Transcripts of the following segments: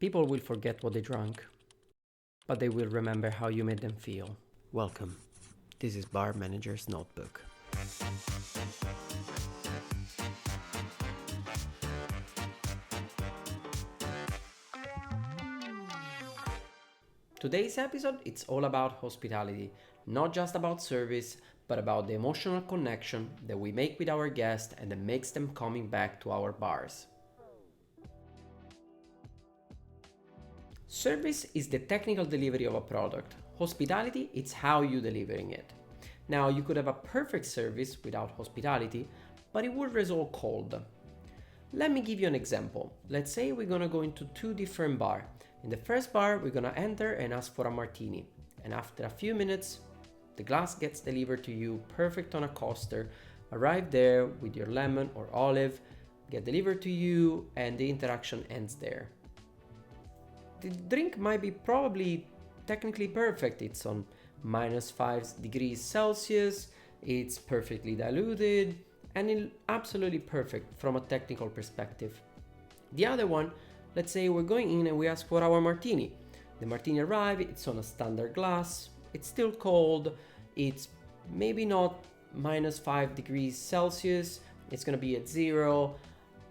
People will forget what they drank, but they will remember how you made them feel. Welcome. This is Bar Manager's Notebook. Today's episode, it's all about hospitality, not just about service, but about the emotional connection that we make with our guests and that makes them coming back to our bars. Service is the technical delivery of a product. Hospitality, it's how you're delivering it. Now, you could have a perfect service without hospitality, but it would result cold. Let me give you an example. Let's say we're gonna go into two different bars. In the first bar, we're gonna enter and ask for a martini. And after a few minutes, the glass gets delivered to you perfect on a coaster, arrive there with your lemon or olive, get delivered to you, and the interaction ends there. The drink might be probably technically perfect. It's on -5 degrees Celsius, it's perfectly diluted, and it's absolutely perfect from a technical perspective. The other one, let's say we're going in and we ask for our martini. The martini arrives, it's on a standard glass, it's still cold, it's maybe not -5 degrees Celsius, it's gonna be at 0,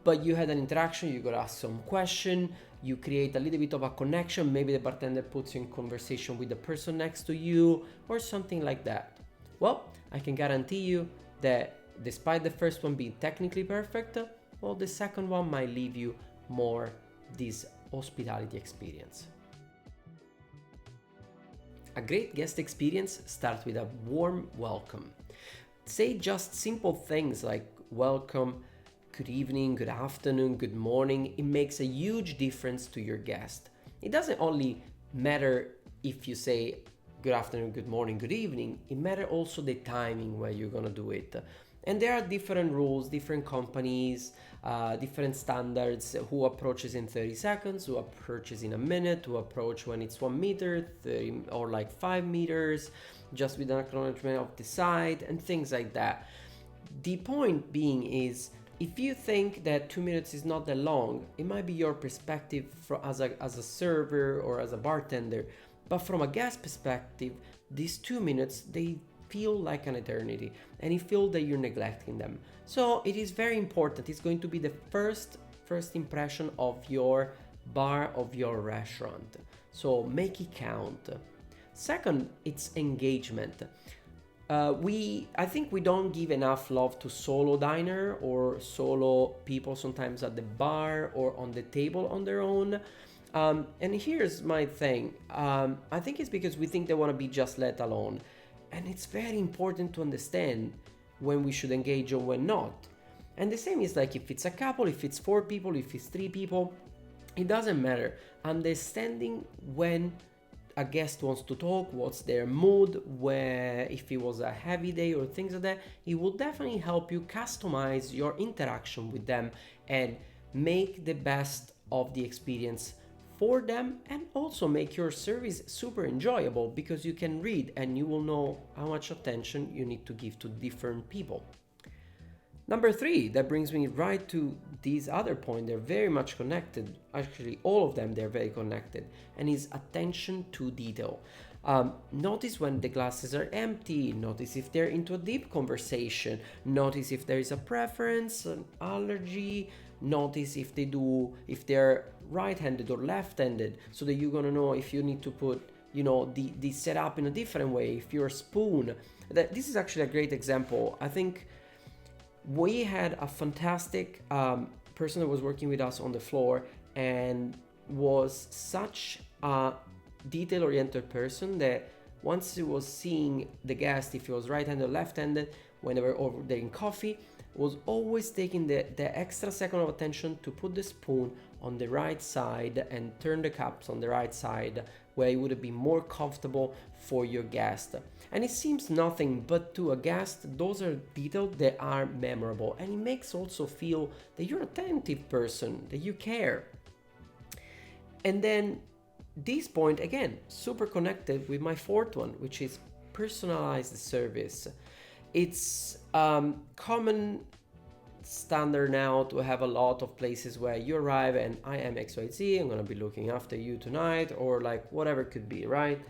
but you had an interaction, you gotta ask some question, you create a little bit of a connection, maybe the bartender puts you in conversation with the person next to you or something like that. Well, I can guarantee you that despite the first one being technically perfect, well, the second one might leave you more this hospitality experience. A great guest experience starts with a warm welcome. Say just simple things like welcome, good evening, good afternoon, good morning. It makes a huge difference to your guest. It doesn't only matter if you say good afternoon, good morning, good evening. It matters also the timing where you're gonna do it. And there are different rules, different companies, different standards, who approaches in 30 seconds, who approaches in a minute, who approach when it's 1 meter, 30, or like 5 meters, just with an acknowledgement of the side and things like that. The point being is, if you think that 2 minutes is not that long, it might be your perspective as a server or as a bartender, but from a guest perspective, these 2 minutes, they feel like an eternity, and you feel that you're neglecting them. So it is very important. It's going to be the first impression of your bar, of your restaurant. So make it count. Second, it's engagement. I think we don't give enough love to solo diner or solo people sometimes at the bar or on the table on their own. And here's my thing. I think it's because we think they want to be just let alone. And it's very important to understand when we should engage or when not. And the same is like if it's a couple, if it's 4 people, if it's 3 people, it doesn't matter. Understanding when a guest wants to talk, what's their mood, where if it was a heavy day or things like that, it will definitely help you customize your interaction with them and make the best of the experience for them, and also make your service super enjoyable because you can read and you will know how much attention you need to give to different people. Number 3, that brings me right to this other point. They're very much connected. Actually, all of them, they're very connected, and is attention to detail. Notice when the glasses are empty, notice if they're into a deep conversation, notice if there is a preference, an allergy, notice if they're right-handed or left-handed, so that you're gonna know if you need to put, the setup in a different way, if you're a spoon. This is actually a great example. I think we had a fantastic person that was working with us on the floor and was such a detail-oriented person that once he was seeing the guest, if he was right-handed or left-handed, when they were ordering coffee, was always taking the extra second of attention to put the spoon on the right side and turn the cups on the right side, where it would be more comfortable for your guest. And it seems nothing, but to a guest, those are details that are memorable, and it makes also feel that you're an attentive person, that you care. And then this point, again, super connected with my 4th one, which is personalized service. It's common standard now to have a lot of places where you arrive and I am XYZ, I'm gonna be looking after you tonight, or like whatever it could be, right?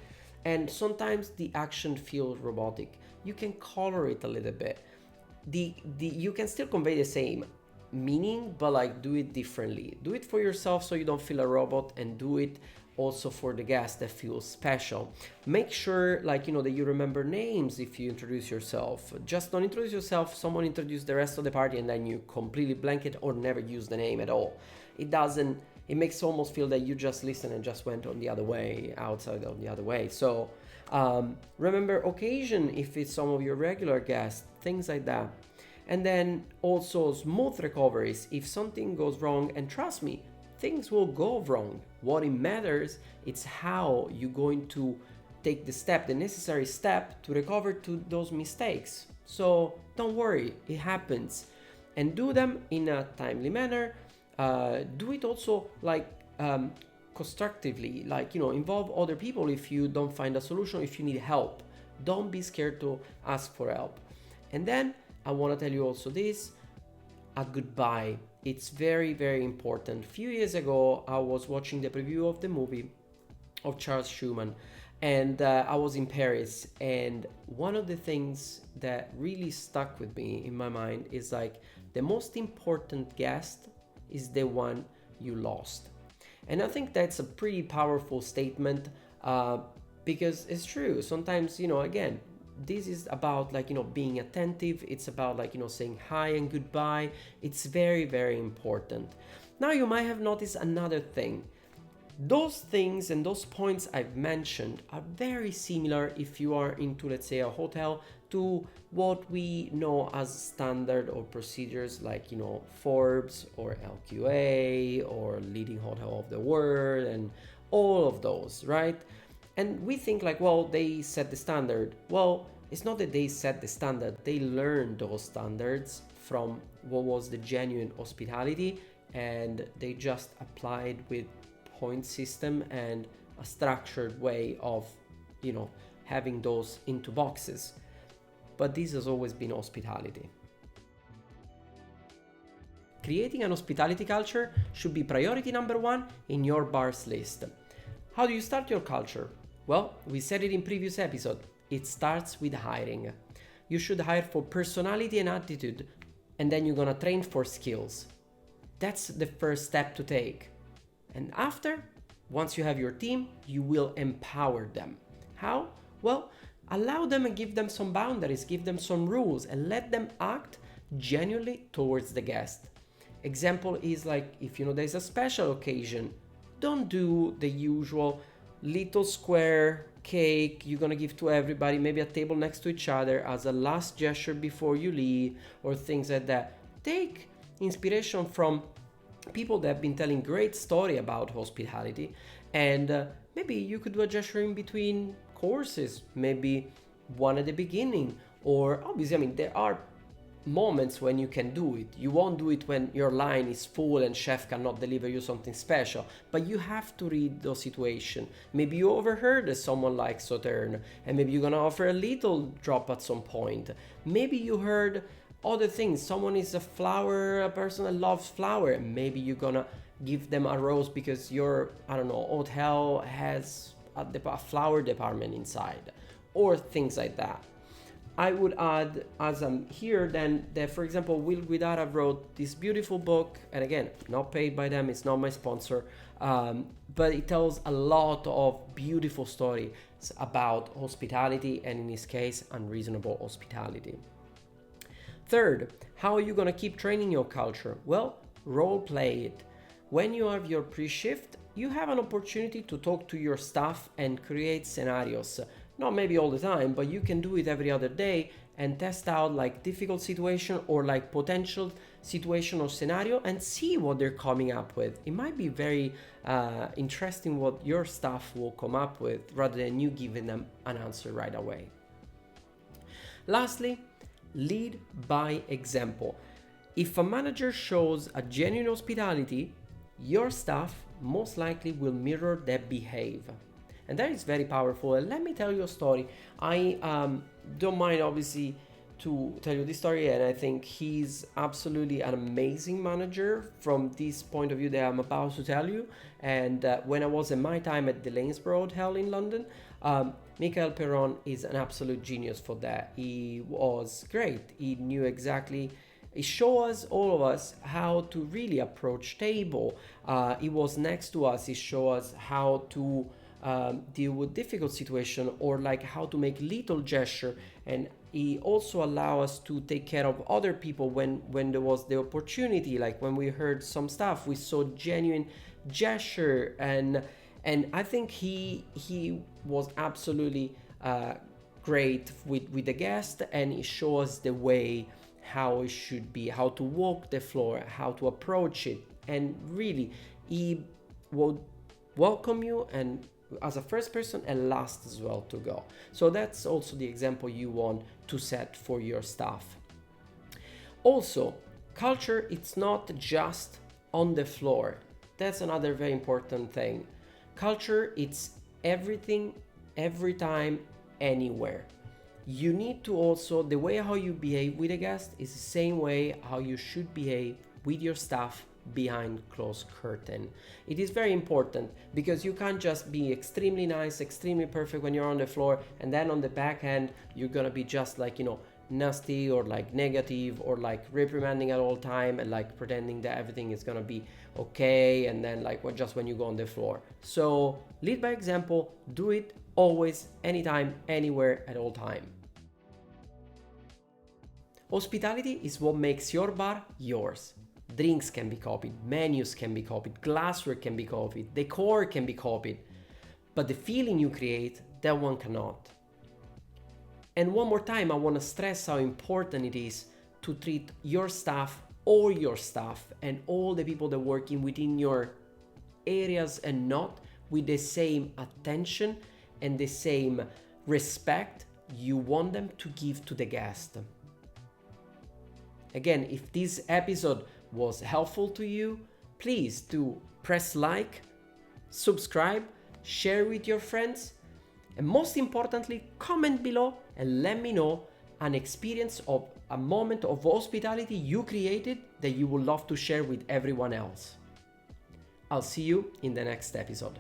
And sometimes the action feels robotic. You can color it a little bit. You can still convey the same meaning, but like do it differently. Do it for yourself so you don't feel a robot, and do it also for the guest that feels special. Make sure like that you remember names if you introduce yourself. Just don't introduce yourself, someone introduce the rest of the party, and then you completely blank it or never use the name at all. It makes almost feel that you just listened and just went on the other way, outside on the other way. So remember occasion if it's some of your regular guests, things like that. And then also smooth recoveries if something goes wrong, and trust me, things will go wrong. What it matters, it's how you're going to take the necessary step to recover to those mistakes. So don't worry, it happens. And do them in a timely manner. Do it also like constructively, like involve other people if you don't find a solution, if you need help. Don't be scared to ask for help. And then I want to tell you also this, a goodbye. It's very, very important. A few years ago, I was watching the preview of the movie of Charles Schumann, and I was in Paris, and one of the things that really stuck with me in my mind is like the most important guest is the one you lost. And I think that's a pretty powerful statement because it's true. Sometimes, again, this is about like, being attentive. It's about like, saying hi and goodbye. It's very, very important. Now you might have noticed another thing. Those things and those points I've mentioned are very similar if you are into, let's say, a hotel, to what we know as standard or procedures like, Forbes or LQA or leading hotel of the world and all of those, right? And we think like, well, they set the standard. Well, it's not that they set the standard. They learned those standards from what was the genuine hospitality, and they just applied with point system and a structured way of, having those into boxes. But this has always been hospitality. Creating an hospitality culture should be priority number one in your bar's list. How do you start your culture? Well, we said it in previous episode. It starts with hiring. You should hire for personality and attitude, and then you're gonna train for skills. That's the first step to take. And after, once you have your team, you will empower them. How? Well, allow them and give them some boundaries, give them some rules, and let them act genuinely towards the guest. Example is like, if there's a special occasion, don't do the usual little square cake you're gonna give to everybody, maybe a table next to each other as a last gesture before you leave, or things like that. Take inspiration from people that have been telling great story about hospitality, and maybe you could do a gesture in between courses, maybe one at the beginning, or obviously, there are moments when you can do it. You won't do it when your line is full and chef cannot deliver you something special, but you have to read those situations. Maybe you overheard that someone likes Sauterne, and maybe you're gonna offer a little drop at some point. Maybe you heard other things. Someone is a person that loves flower, and maybe you're gonna give them a rose because your, hotel has a flower department inside, or things like that. I would add, as I'm here, then that, for example, Will Guidara wrote this beautiful book, and again, not paid by them, it's not my sponsor, but it tells a lot of beautiful stories about hospitality, and in this case, unreasonable hospitality. Third, how are you going to keep training your culture? Well, role play it. When you have your pre-shift, you have an opportunity to talk to your staff and create scenarios. Not maybe all the time, but you can do it every other day and test out like difficult situation or like potential situation or scenario and see what they're coming up with. It might be very interesting what your staff will come up with rather than you giving them an answer right away. Lastly, lead by example. If a manager shows a genuine hospitality, your staff most likely will mirror that behavior. And that is very powerful. And let me tell you a story. I don't mind obviously to tell you this story, and I think he's absolutely an amazing manager from this point of view that I'm about to tell you. And when I was in my time at the Lanesborough Hotel in London, Michael Perron is an absolute genius for that. He was great. He knew exactly. He showed us, all of us, how to really approach table. He was next to us. He showed us how to deal with difficult situation, or like how to make little gesture. And he also allow us to take care of other people when there was the opportunity. Like when we heard some stuff, we saw genuine gesture, and I think he was absolutely great with the guest, and he showed us the way how it should be, how to walk the floor, how to approach it, and really he would welcome you and as a first person and last as well to go. So that's also the example you want to set for your staff. Also, culture, it's not just on the floor. That's another very important thing. Culture, it's everything, every time, anywhere. You need to also, the way how you behave with a guest is the same way how you should behave with your staff behind closed curtain. It is very important, because you can't just be extremely nice, extremely perfect when you're on the floor, and then on the back end you're gonna be just like, nasty or like negative or like reprimanding at all time and like pretending that everything is gonna be okay, and then like just when you go on the floor. So lead by example, do it always, anytime, anywhere, at all time. Hospitality is what makes your bar yours. Drinks can be copied, menus can be copied, glassware can be copied, decor can be copied, but the feeling you create, that one cannot. And one more time, I want to stress how important it is to treat your staff, all your staff, and all the people that work within your areas and not with the same attention and the same respect you want them to give to the guest. Again, if this episode was helpful to you, please do press like, subscribe, share with your friends, and most importantly, comment below and let me know an experience of a moment of hospitality you created that you would love to share with everyone else. I'll see you in the next episode.